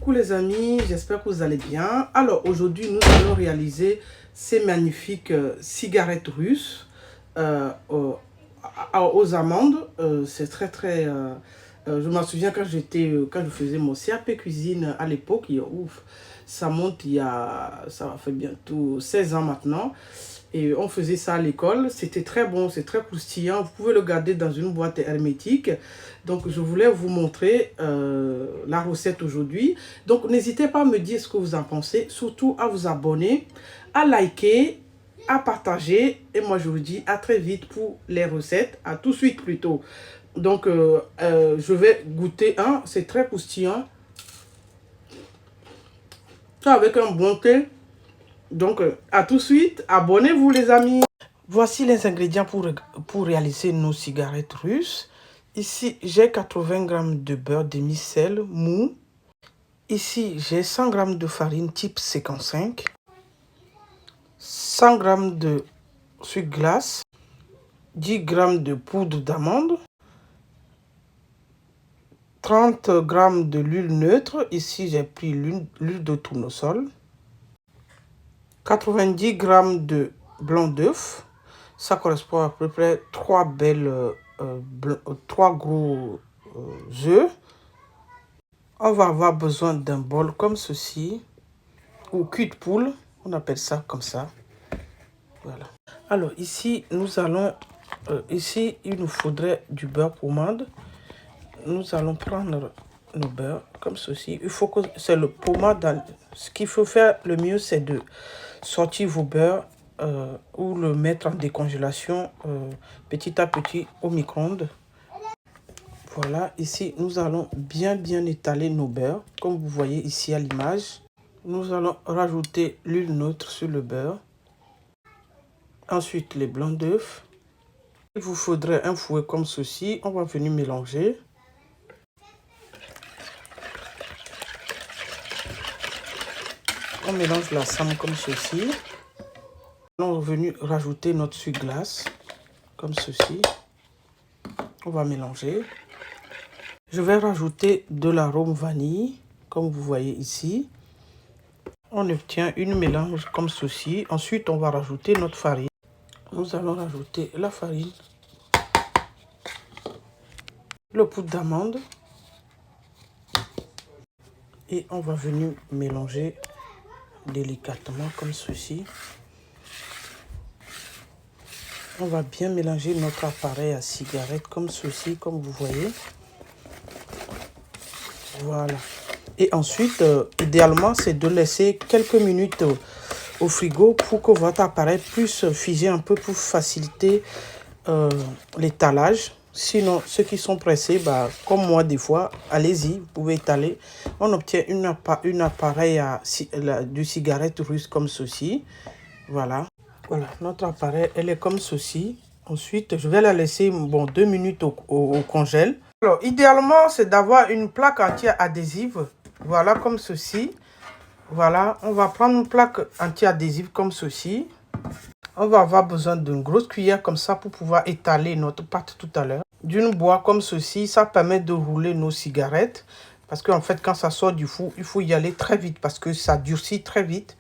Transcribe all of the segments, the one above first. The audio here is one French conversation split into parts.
Coucou les amis, j'espère que vous allez bien. Alors aujourd'hui nous allons réaliser ces magnifiques cigarettes russes aux amandes. C'est très je m'en souviens quand je faisais mon CAP cuisine à l'époque. Ouf, ça monte ça fait bientôt 16 ans maintenant. Et on faisait ça à l'école. C'était très bon, c'est très croustillant. Vous pouvez le garder dans une boîte hermétique. Donc, je voulais vous montrer la recette aujourd'hui. Donc, n'hésitez pas à me dire ce que vous en pensez. Surtout à vous abonner, à liker, à partager. Et moi, je vous dis à très vite pour les recettes. À tout de suite plutôt. Donc, je vais goûter un. C'est très croustillant. Ça avec un bon thé. Donc, à tout de suite. Abonnez-vous les amis. Voici les ingrédients pour réaliser nos cigarettes russes. Ici, j'ai 80 g de beurre demi-sel mou. Ici, j'ai 100 g de farine type 55. 100 g de sucre glace. 10 g de poudre d'amande. 30 g de l'huile neutre. Ici, j'ai pris l'huile de tournesol. 90 g de blanc d'œuf. Ça correspond à peu près 3 gros œufs. On va avoir besoin d'un bol comme ceci, ou cul de poule, on appelle ça comme ça. Voilà. Alors ici, il nous faudrait du beurre pommade. Nous allons prendre nos beurres comme ceci. Il faut que c'est le pommade. Ce qu'il faut faire le mieux, c'est de sortir vos beurres ou le mettre en décongélation petit à petit au micro-ondes. Voilà, ici, nous allons bien étaler nos beurres, comme vous voyez ici à l'image. Nous allons rajouter l'huile neutre sur le beurre. Ensuite, les blancs d'œufs. Il vous faudrait un fouet comme ceci. On va venir mélanger. On mélange l'ensemble comme ceci. On va venir rajouter notre sucre glace, comme ceci. On va mélanger. Je vais rajouter de l'arôme vanille, comme vous voyez ici. On obtient une mélange comme ceci. Ensuite, on va rajouter notre farine. Nous allons rajouter la farine, le poudre d'amande. Et on va venir mélanger délicatement comme ceci. On va bien mélanger notre appareil à cigarette comme ceci, comme vous voyez. Voilà. Et ensuite, idéalement, c'est de laisser quelques minutes au frigo pour que votre appareil puisse figer un peu pour faciliter l'étalage. Sinon, ceux qui sont pressés, comme moi des fois, allez-y, vous pouvez étaler. On obtient une appareil du cigarette russe comme ceci. Voilà. Voilà, notre appareil, elle est comme ceci. Ensuite, je vais la laisser 2 minutes au congèle. Alors, idéalement, c'est d'avoir une plaque anti-adhésive. Voilà, comme ceci. Voilà, on va prendre une plaque anti-adhésive comme ceci. On va avoir besoin d'une grosse cuillère comme ça pour pouvoir étaler notre pâte tout à l'heure. D'une boîte comme ceci, ça permet de rouler nos cigarettes. Parce qu'en fait, quand ça sort du four, il faut y aller très vite parce que ça durcit très vite.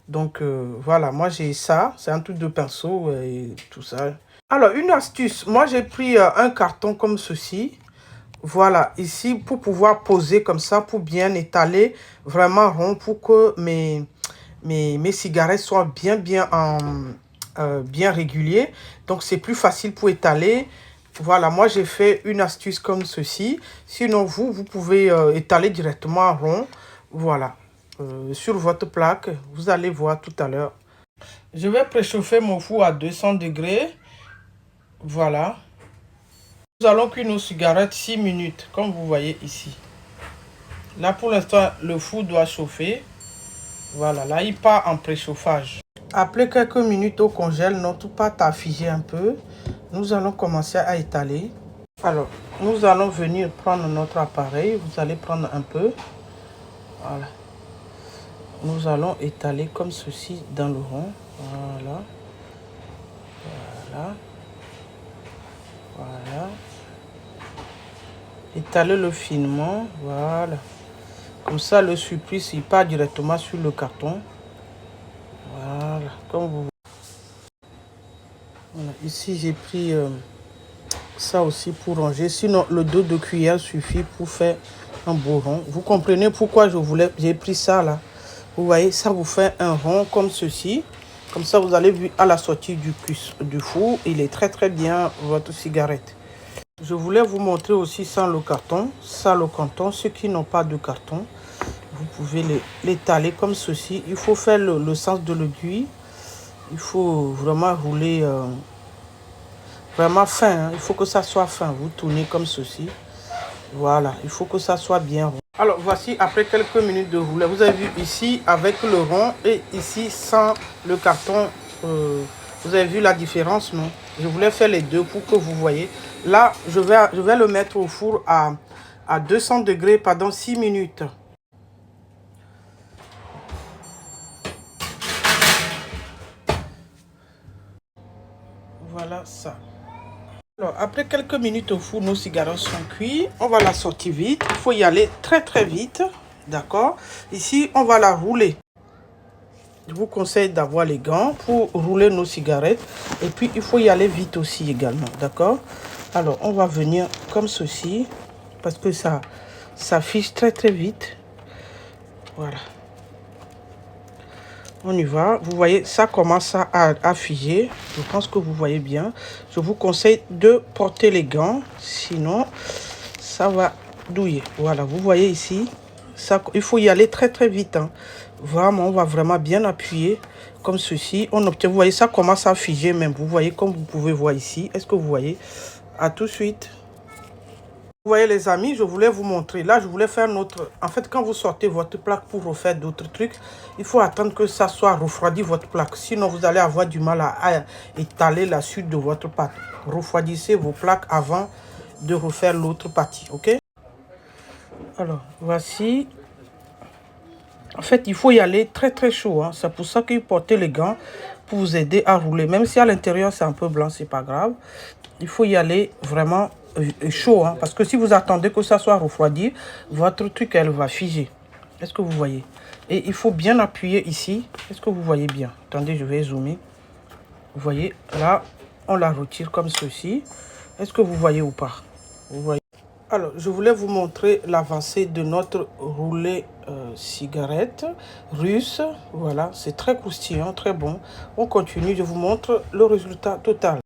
Donc voilà, moi j'ai ça, c'est un truc de pinceau et tout ça. Alors une astuce, moi j'ai pris un carton comme ceci. Voilà, ici pour pouvoir poser comme ça, pour bien étaler vraiment rond, pour que mes cigarettes soient bien réguliers. Donc c'est plus facile pour étaler. Voilà, moi j'ai fait une astuce comme ceci. Sinon vous pouvez étaler directement rond. Voilà. Sur votre plaque, vous allez voir tout à l'heure. Je vais préchauffer mon four à 200 degrés. Voilà. Nous allons cuire nos cigarettes 6 minutes, comme vous voyez ici. Là, pour l'instant, le four doit chauffer. Voilà, là, il part en préchauffage. Après quelques minutes au congèle, notre pâte a figé un peu. Nous allons commencer à étaler. Alors, nous allons venir prendre notre appareil. Vous allez prendre un peu. Voilà. Nous allons étaler comme ceci dans le rond. Voilà. Voilà. Voilà. Étaler le finement. Voilà. Comme ça, le surprise, il part directement sur le carton. Voilà, comme vous. Voilà. Ici, j'ai pris ça aussi pour ranger. Sinon, le dos de cuillère suffit pour faire un beau rond. Vous comprenez pourquoi j'ai pris ça là. Vous voyez, ça vous fait un rond comme ceci. Comme ça, vous allez voir à la sortie du four. Il est très très bien, votre cigarette. Je voulais vous montrer aussi sans le carton. Ça, le carton, ceux qui n'ont pas de carton, vous pouvez l'étaler comme ceci. Il faut faire le sens de l'aiguille. Il faut vraiment rouler vraiment fin. Hein. Il faut que ça soit fin. Vous tournez comme ceci. Voilà, il faut que ça soit bien rond. Alors, voici après quelques minutes de rouler. Vous avez vu ici avec le rond et ici sans le carton. Vous avez vu la différence, non? Je voulais faire les deux pour que vous voyez. Là, je vais le mettre au four à 200 degrés pendant 6 minutes. Voilà ça. Alors, après quelques minutes au four, nos cigarettes sont cuits. On va la sortir vite. Il faut y aller très très vite. D'accord? Ici, on va la rouler. Je vous conseille d'avoir les gants pour rouler nos cigarettes. Et puis, il faut y aller vite aussi également. D'accord? Alors, on va venir comme ceci. Parce que ça fiche très très vite. Voilà. On y va. Vous voyez, ça commence à figer. Je pense que vous voyez bien. Je vous conseille de porter les gants. Sinon, ça va douiller. Voilà, vous voyez ici. Ça, il faut y aller très très vite. Hein. Vraiment, on va vraiment bien appuyer comme ceci. On obtient, vous voyez, ça commence à figer même. Vous voyez, comme vous pouvez voir ici. Est-ce que vous voyez? À tout de suite. Vous voyez les amis, je voulais vous montrer. Là, je voulais faire notre... En fait, quand vous sortez votre plaque pour refaire d'autres trucs, il faut attendre que ça soit refroidi, votre plaque. Sinon, vous allez avoir du mal à étaler la suite de votre pâte. Refroidissez vos plaques avant de refaire l'autre partie, ok? Alors, voici. En fait, il faut y aller très très chaud. Hein. C'est pour ça qu'il portait les gants pour vous aider à rouler. Même si à l'intérieur, c'est un peu blanc, c'est pas grave. Il faut y aller vraiment chaud. Hein, parce que si vous attendez que ça soit refroidi, votre truc, elle va figer. Est-ce que vous voyez? Et il faut bien appuyer ici. Est-ce que vous voyez bien? Attendez, je vais zoomer. Vous voyez, là, on la retire comme ceci. Est-ce que vous voyez ou pas? Vous voyez? Alors, je voulais vous montrer l'avancée de notre roulé cigarette russe. Voilà, c'est très croustillant, très bon. On continue, je vous montre le résultat total.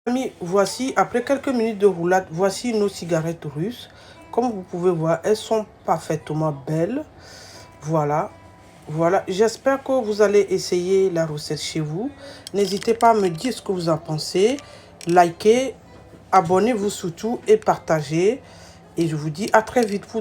Amis, voici, après quelques minutes de roulade, voici nos cigarettes russes. Comme vous pouvez voir, elles sont parfaitement belles. Voilà. Voilà, j'espère que vous allez essayer la recette chez vous. N'hésitez pas à me dire ce que vous en pensez. Likez, abonnez-vous surtout et partagez. Et je vous dis à très vite pour